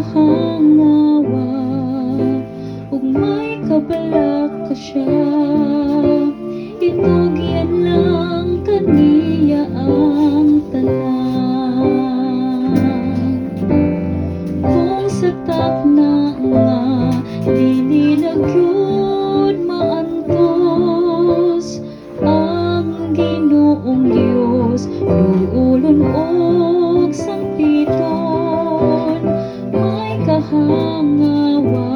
kahangawa ug may kabalak ka siya. Itugyan lang kaniya ang tanan. Kung sa takna nga dili na gyud maantos ang Ginoong Dios, duulon og sangpiton, may kahangawa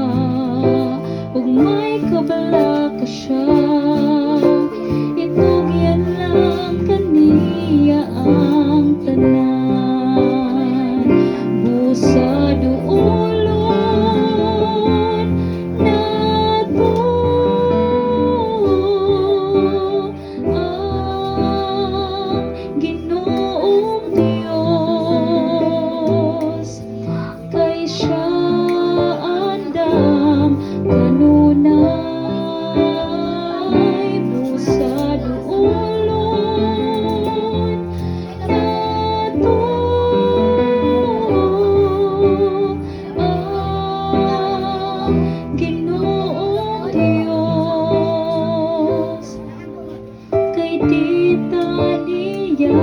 ug may kabalak ka siya. Itugyan lang kaniya ang tanan. Busa duolon nato ang Ginoong Dios, kay siya andam kanunay. Busa duolon nato ang Ginoong Dios, kay tita niya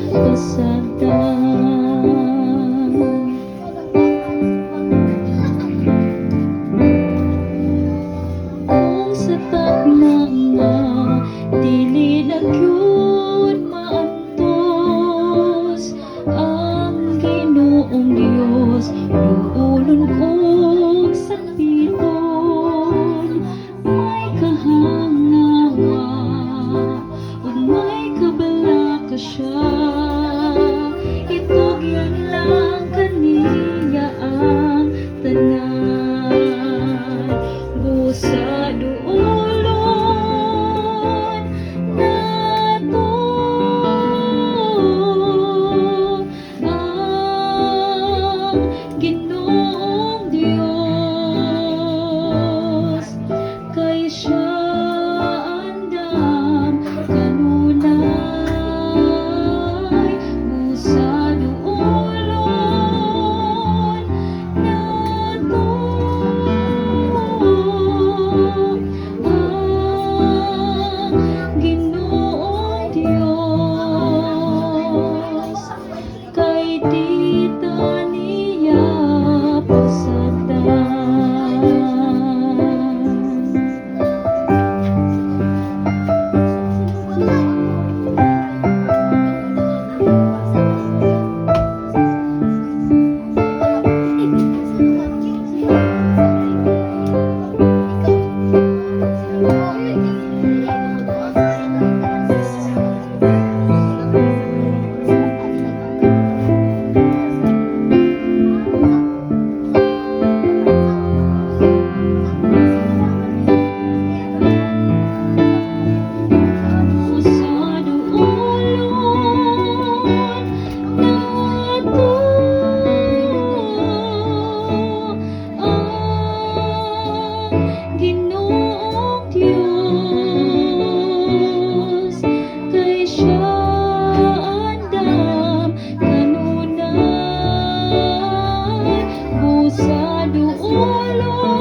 pasagdan. Kung sa takna nga dili na gyud maantos ang Ginoong Dios, duolon og sakpiton, may kahangawa ug may kabalak ka siya. Itugyan lang kaniya ang tanan. Busa duolon nato ang Ginoong Dios, kay siya andam kanunay. Busa duolon nato ang Ginoong Dios, kay tita niya pasagdan. Sa duolon